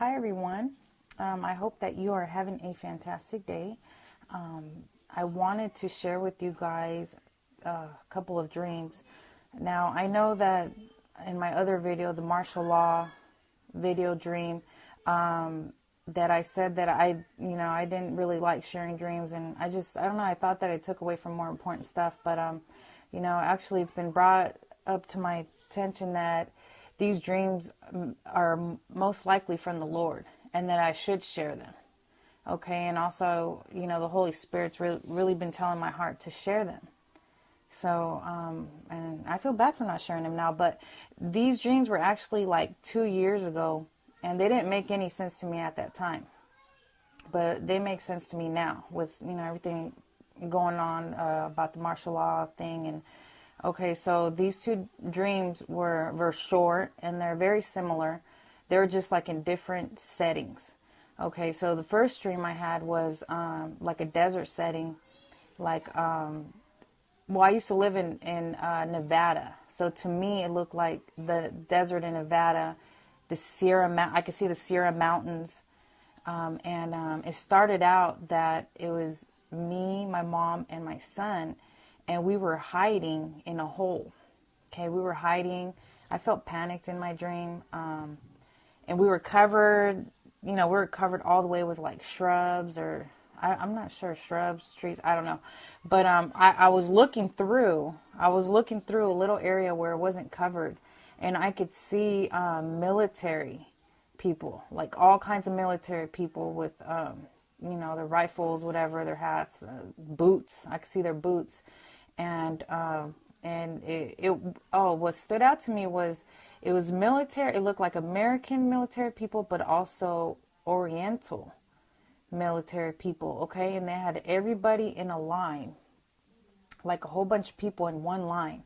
Hi everyone. I hope that you are having a fantastic day. I wanted to share with you guys a couple of dreams. Now, I know that in my other video, the martial law video dream, that I said that I didn't really like sharing dreams, and I don't know, I thought that it took away from more important stuff, but actually it's been brought up to my attention that these dreams are most likely from the Lord and that I should share them. Okay, and also, the Holy Spirit's really been telling my heart to share them. So, and I feel bad for not sharing them now, but these dreams were actually like 2 years ago, and they didn't make any sense to me at that time. But they make sense to me now with, everything going on about the martial law thing. And okay, so these two dreams were short, and they're very similar. They were just like in different settings. Okay, so the first dream I had was like a desert setting, like I used to live in Nevada, so to me it looked like the desert in Nevada, I could see the Sierra Mountains, and it started out that it was me, my mom, and my son, and we were hiding in a hole. Okay, we were hiding. I felt panicked in my dream, and we were covered. We were covered all the way with like shrubs, or I'm not sure, shrubs, trees, I don't know. But I was looking through. I was looking through a little area where it wasn't covered, and I could see military people, like all kinds of military people with, their rifles, whatever, their hats, boots. I could see their boots, and what stood out to me was it was military. It looked like American military people, but also Oriental military people, okay? And they had everybody in a line, like a whole bunch of people in one line.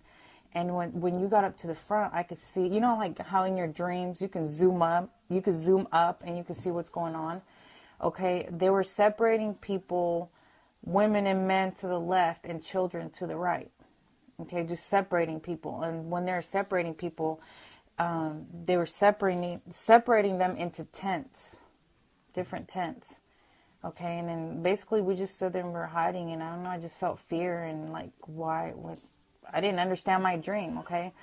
And when you got up to the front, I could see, like how in your dreams you can zoom up and you can see what's going on. Okay, they were separating people, women and men to the left and children to the right. Okay, just separating people. And when they're separating people, they were separating them into tents, different tents. Okay, and then basically we just stood there and we were hiding, and I don't know, I just felt fear and like, I didn't understand my dream, okay?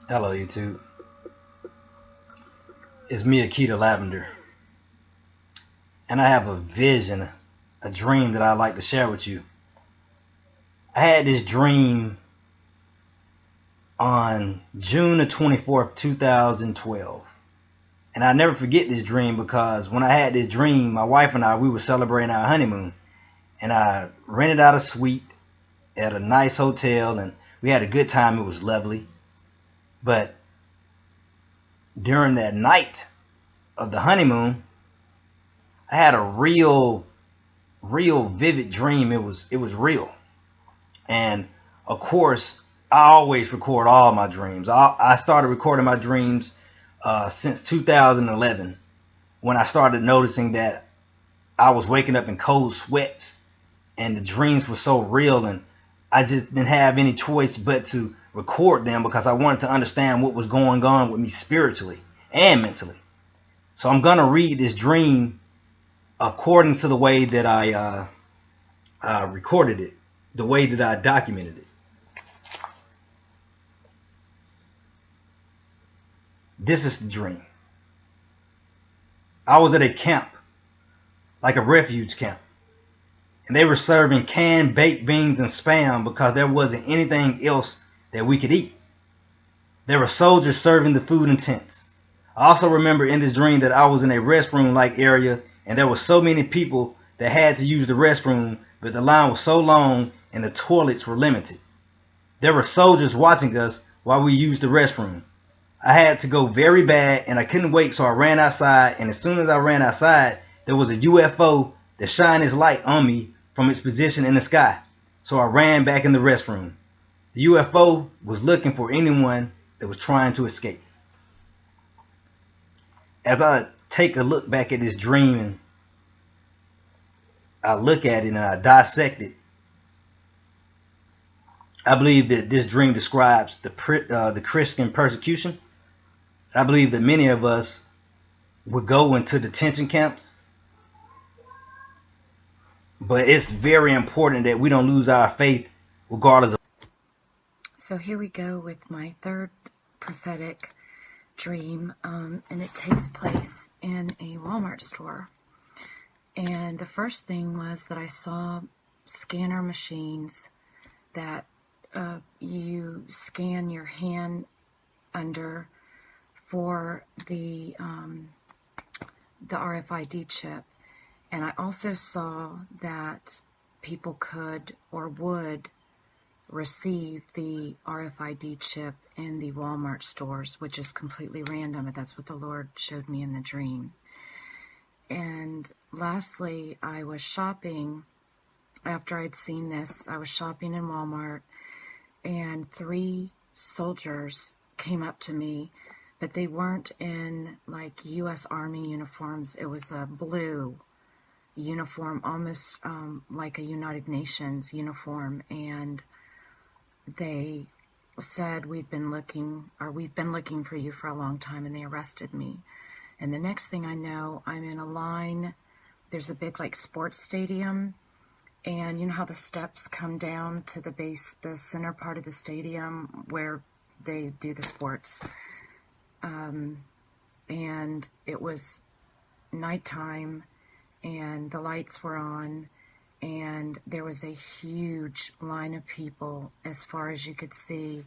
Hello, YouTube. It's me, Akita Lavender. And I have a vision, a dream that I'd like to share with you. I had this dream on June the 24th, 2012. And I never forget this dream because when I had this dream, my wife and I, we were celebrating our honeymoon. And I rented out a suite at a nice hotel, and we had a good time. It was lovely. But during that night of the honeymoon, I had a real vivid dream. It was real. And of course, I always record all my dreams. I started recording my dreams since 2011, when I started noticing that I was waking up in cold sweats and the dreams were so real, and I just didn't have any choice but to record them because I wanted to understand what was going on with me spiritually and mentally. So I'm going to read this dream according to the way that I recorded it, the way that I documented it. This is the dream. I was at a camp, like a refuge camp, and they were serving canned baked beans and Spam because there wasn't anything else that we could eat. There were soldiers serving the food in tents. I also remember in this dream that I was in a restroom-like area, and there were so many people that had to use the restroom, but the line was so long and the toilets were limited. There were soldiers watching us while we used the restroom. I had to go very bad, and I couldn't wait, so I ran outside, and as soon as I ran outside, there was a UFO that shined its light on me from its position in the sky. So I ran back in the restroom. The UFO was looking for anyone that was trying to escape. As I take a look back at this dream, and I look at it and I dissect it, I believe that this dream describes the Christian persecution I believe that many of us would go into detention camps, but it's very important that we don't lose our faith regardless of. So here we go with my third prophetic dream, and it takes place in a Walmart store. And the first thing was that I saw scanner machines that you scan your hand under for the RFID chip. And I also saw that people could or would receive the RFID chip in the Walmart stores, which is completely random, but that's what the Lord showed me in the dream. And lastly, I was shopping. After I'd seen this, I was shopping in Walmart, and 3 soldiers came up to me, but they weren't in like U.S. Army uniforms. It was a blue uniform, almost like a United Nations uniform, and they said, we've been looking for you for a long time, and they arrested me. And the next thing I know, I'm in a line. There's a big like sports stadium, and you know how the steps come down to the base, the center part of the stadium where they do the sports. And it was nighttime, and the lights were on, and there was a huge line of people as far as you could see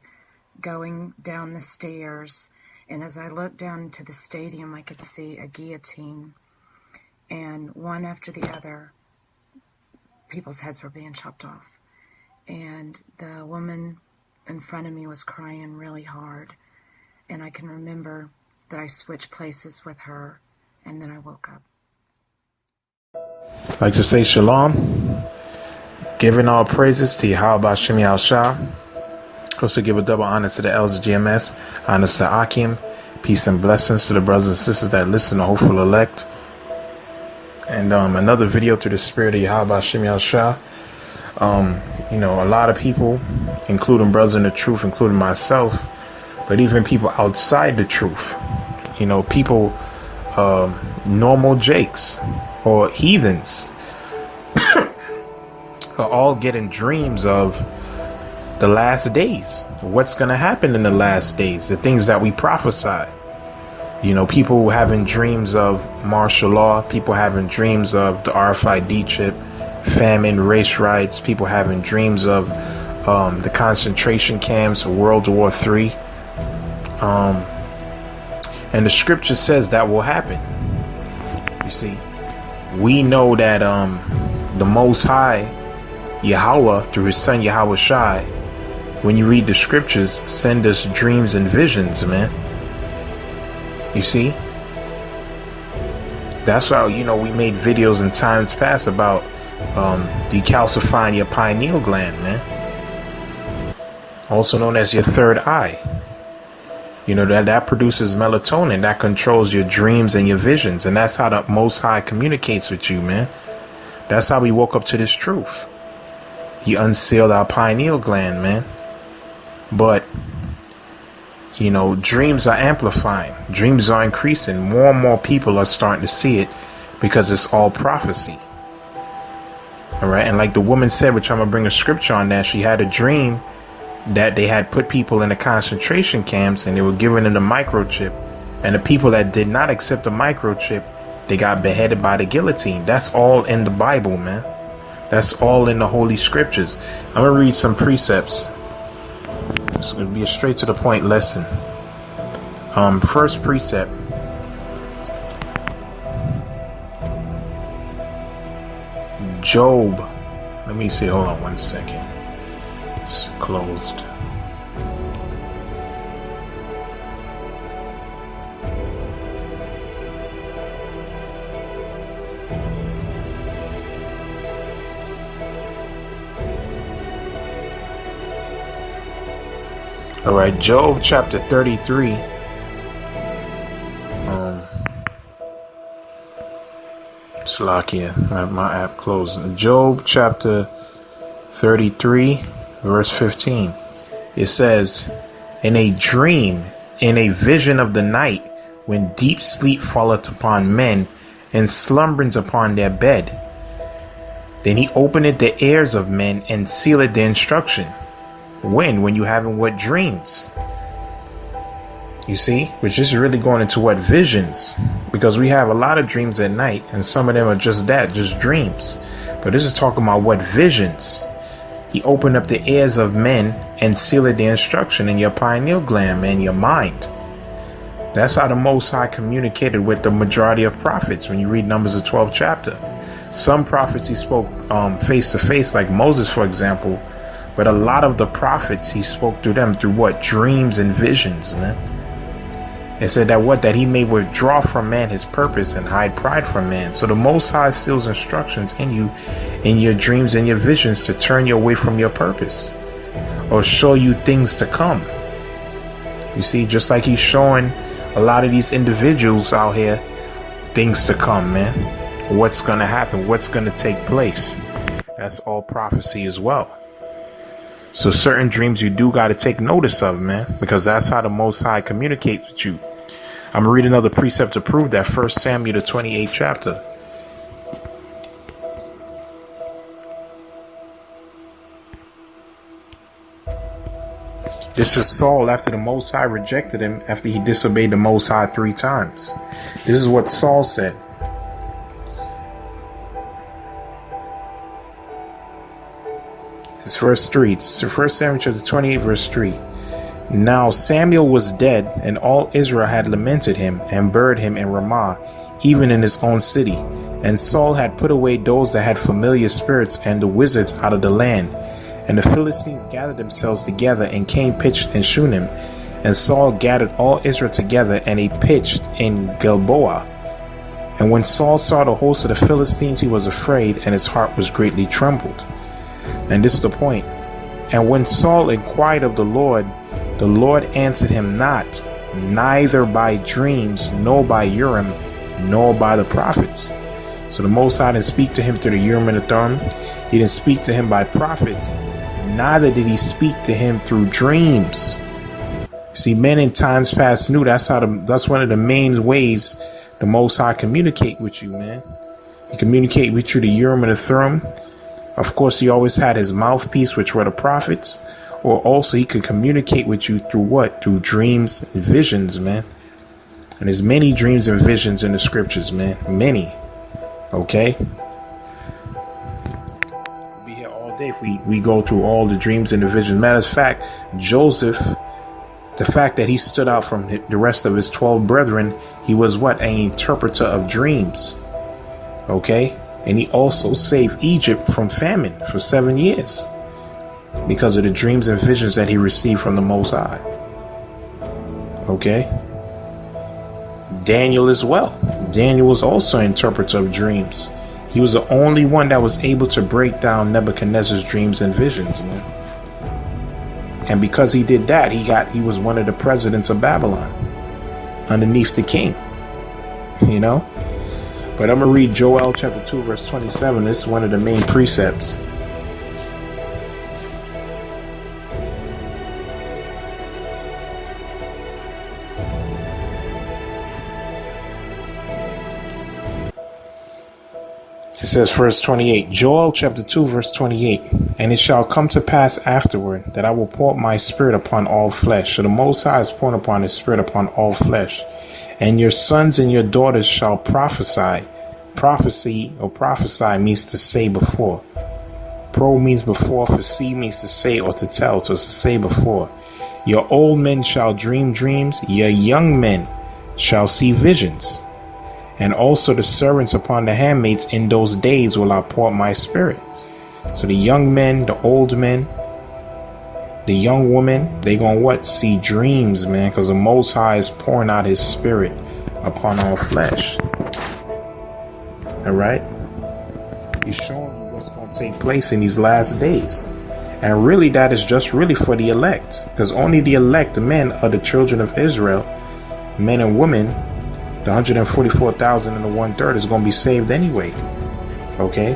going down the stairs. And as I looked down into the stadium, I could see a guillotine, and one after the other, people's heads were being chopped off. And the woman in front of me was crying really hard, and I can remember that I switched places with her, and then I woke up. I'd like to say shalom, giving all praises to Yahawashi. Also give a double honor to the elders of GMS, honors to Akim, peace and blessings to the brothers and sisters that listen to Hopeful Elect. And another video to the spirit of Yahawashi. You know, a lot of people, including brothers in the truth, including myself, but even people outside the truth, you know, people, normal jakes or heathens are all getting dreams of the last days, what's going to happen in the last days, the things that we prophesy. You know, people having dreams of martial law, people having dreams of the RFID chip, famine, race riots, people having dreams of the concentration camps, World War III. And the scripture says that will happen. You see, we know that the Most High, Yahawah, through his son Yahawashi, when you read the scriptures, send us dreams and visions, man. You see? That's why, you know, we made videos in times past about decalcifying your pineal gland, man. Also known as your third eye. You know, that produces melatonin that controls your dreams and your visions. And that's how the Most High communicates with you, man. That's how we woke up to this truth. He unsealed our pineal gland, man. But, you know, dreams are amplifying. Dreams are increasing. More and more people are starting to see it because it's all prophecy. All right. And like the woman said, which I'm going to bring a scripture on that, she had a dream that they had put people in the concentration camps and they were giving them the microchip. And the people that did not accept the microchip, they got beheaded by the guillotine. That's all in the Bible, man. That's all in the Holy Scriptures. I'm going to read some precepts. It's going to be a straight to the point lesson. First precept. Job. Let me see. Hold on one second. It's closed. All right, Job chapter 33. Slakia, I have my app closed. Job chapter 33, verse 15. It says, "In a dream in a vision of the night, when deep sleep falleth upon men, and slumberings upon their bed. Then he opened the ears of men, and sealed the instruction. When you having what dreams? You see, which is really going into what visions, because we have a lot of dreams at night, and some of them are just that, just dreams. But this is talking about what visions. He opened up the ears of men and sealed the instruction in your pineal gland, man, your mind. That's how the Most High communicated with the majority of prophets. When you read Numbers, the 12th chapter, some prophets he spoke face to face, like Moses, for example. But a lot of the prophets he spoke to them through what? Dreams and visions, man. It said that he may withdraw from man his purpose and hide pride from man. So the Most High steals instructions in you, in your dreams and your visions, to turn you away from your purpose or show you things to come. You see, just like he's showing a lot of these individuals out here things to come, man. What's going to happen? What's going to take place? That's all prophecy as well. So certain dreams you do got to take notice of, man, because that's how the Most High communicates with you. I'm going to read another precept to prove that. 1 Samuel, the 28th chapter. This is Saul after the Most High rejected him after he disobeyed the Most High 3 times. This is what Saul said. It's verse 3. It's 1 Samuel chapter 28, verse 3. Now Samuel was dead, and all Israel had lamented him, and buried him in Ramah, even in his own city. And Saul had put away those that had familiar spirits and the wizards out of the land. And the Philistines gathered themselves together, and came pitched in Shunem. And Saul gathered all Israel together, and he pitched in Gilboa. And when Saul saw the host of the Philistines, he was afraid, and his heart was greatly trembled. And this is the point. And when Saul inquired of the Lord answered him not, neither by dreams, nor by Urim, nor by the prophets. So the Most High didn't speak to him through the Urim and the Thummim. He didn't speak to him by prophets. Neither did he speak to him through dreams. See, men in times past knew that's one of the main ways the Most High communicate with you, man. He communicate with you the Urim and the Thummim. Of course, he always had his mouthpiece, which were the prophets, or also he could communicate with you through what? Through dreams and visions, man. And there's many dreams and visions in the scriptures, man. Many. Okay? We'll be here all day if we go through all the dreams and the visions. Matter of fact, Joseph, the fact that he stood out from the rest of his 12 brethren, he was what? An interpreter of dreams. Okay? And he also saved Egypt from famine for 7 years because of the dreams and visions that he received from the Most High. Okay? Daniel as well. Daniel was also an interpreter of dreams. He was the only one that was able to break down Nebuchadnezzar's dreams and visions, man. And because he did that, he was one of the presidents of Babylon underneath the king. You know? But I'm going to read Joel chapter 2, verse 27. This is one of the main precepts. It says, verse 28, Joel chapter 2, verse 28. And it shall come to pass afterward that I will pour my spirit upon all flesh. So the Most High is pouring upon his spirit upon all flesh. And your sons and your daughters shall prophesy. Prophecy or prophesy means to say before. Pro means before. Foresee means to say or to tell. So it's to say before. Your old men shall dream dreams. Your young men shall see visions. And also the servants upon the handmaids in those days will I pour my spirit. So the young men, the old men, the young women, they gonna what? See dreams, man, because the Most High is pouring out his spirit upon all flesh. All right? He's showing you what's going to take place in these last days. And really, that is just really for the elect. Because only the elect men are the children of Israel, men and women. The 144,000 and the 1/3 is going to be saved anyway. Okay?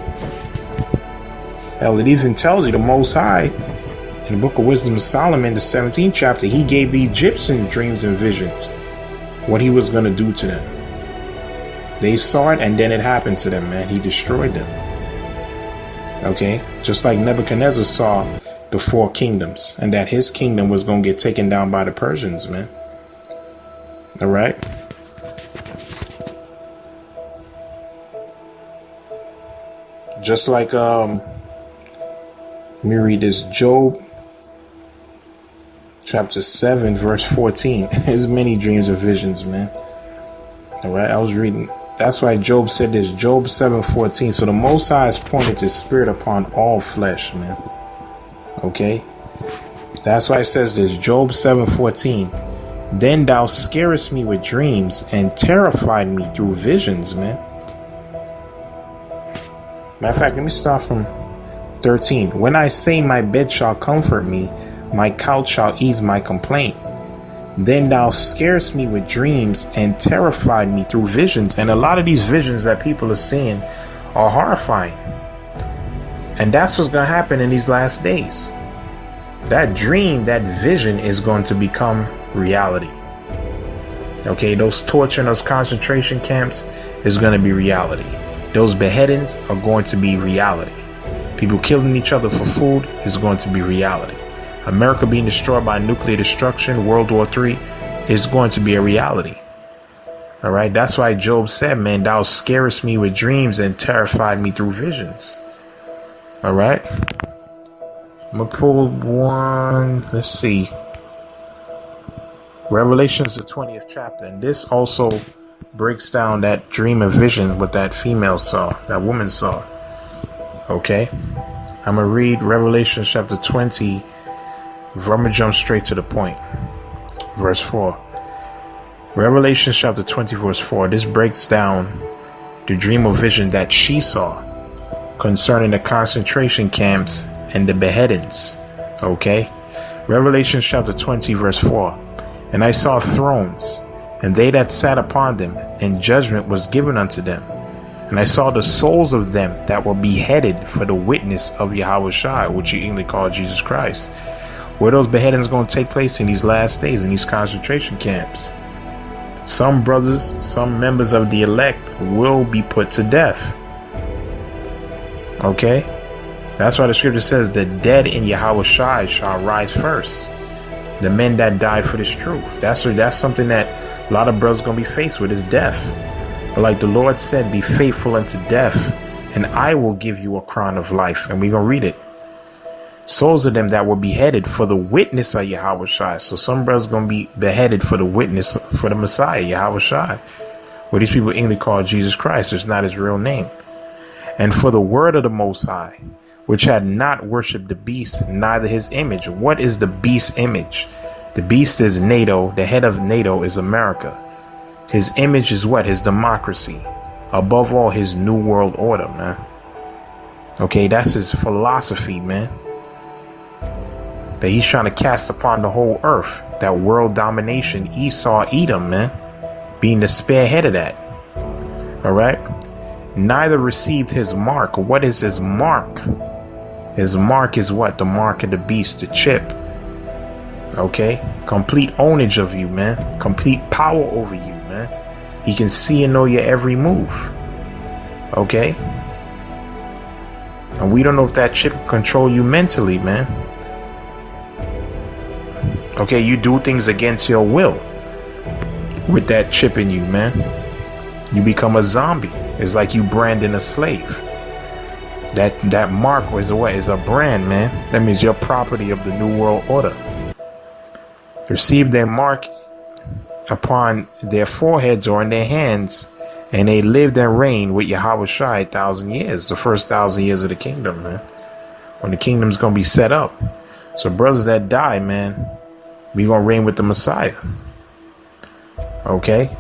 Hell, it even tells you the Most High In the book of Wisdom of Solomon, the 17th chapter, he gave the Egyptians dreams and visions, what he was going to do to them. They saw it, and then it happened to them, man. He destroyed them. Okay? Just like Nebuchadnezzar saw the 4 kingdoms, and that his kingdom was going to get taken down by the Persians, man. All right? Just like, let me read this. Job chapter 7, verse 14. There's many dreams and visions, man. All right? I was reading. That's why Job said this. Job 7:14. So the Most High has pointed his spirit upon all flesh, man. Okay? That's why it says this. Job 7:14. Then thou scarest me with dreams and terrified me through visions, man. Matter of fact, let me start from 13. When I say my bed shall comfort me, my couch shall ease my complaint. Then thou scarest me with dreams and terrified me through visions. And a lot of these visions that people are seeing are horrifying. And that's what's going to happen in these last days. That dream, that vision is going to become reality. Okay, those torture and those concentration camps is going to be reality. Those beheadings are going to be reality. People killing each other for food is going to be reality. America being destroyed by nuclear destruction, World War III, is going to be a reality. All right. That's why Job said, man, thou scarest me with dreams and terrified me through visions. All right. I'm going to pull one. Let's see. Revelations, the 20th chapter. And this also breaks down that dream and vision what that female saw, that woman saw. Okay. I'm going to read Revelation chapter 20. I'm going to jump straight to the point. Verse 4. Revelation chapter 20 verse 4. This breaks down the dream or vision that she saw concerning the concentration camps and the beheadings. Okay. Revelation chapter 20 verse 4. And I saw thrones, and they that sat upon them, and judgment was given unto them. And I saw the souls of them that were beheaded for the witness of Yahawashi, which you English call Jesus Christ. Where those beheadings going to take place in these last days, in these concentration camps? Some brothers, some members of the elect will be put to death. Okay? That's why the scripture says the dead in Yahawashi shall rise first. The men that died for this truth. That's something that a lot of brothers going to be faced with, is death. But like the Lord said, be faithful unto death, and I will give you a crown of life. And we're going to read it. Souls of them that were beheaded for the witness of Yahawashi. So some brothers going to be beheaded for the witness for the Messiah, Yahawashi. What these people English call Jesus Christ. It's not his real name. And for the word of the Most High, which had not worshipped the beast, neither his image. What is the beast's image? The beast is NATO. The head of NATO is America. His image is what? His democracy. Above all, his new world order, man. Okay, that's his philosophy, man. That he's trying to cast upon the whole earth. That world domination. Esau, Edom, man. Being the spearhead of that. All right. Neither received his mark. What is his mark? His mark is what? The mark of the beast, the chip. Okay. Complete ownage of you, man. Complete power over you, man. He can see and know your every move. Okay. And we don't know if that chip can control you mentally, man. Okay, you do things against your will with that chip in you, man. You become a zombie. It's like you branding a slave. That mark is what? Is a brand, man. That means you're property of the New World Order. Receive their mark upon their foreheads or in their hands, and they lived and reigned with Yahawashi 1,000 years. The first 1,000 years of the kingdom, man. When the kingdom's gonna be set up. So brothers that die, man, we gonna reign with the Messiah. Okay?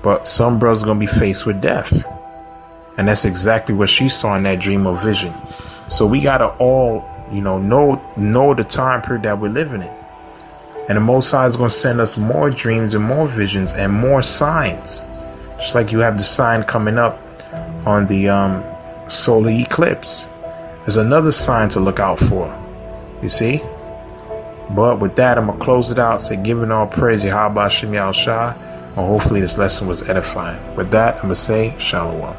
But some brothers gonna be faced with death. And that's exactly what she saw in that dream or vision. So we gotta all, know the time period that we're living in. And the Most High is gonna send us more dreams and more visions and more signs. Just like you have the sign coming up on the solar eclipse. There's another sign to look out for. You see? But with that, I'm going to close it out. Say, giving all praise, Yahawashi, Yahawashi. And hopefully this lesson was edifying. With that, I'm going to say, Shalom.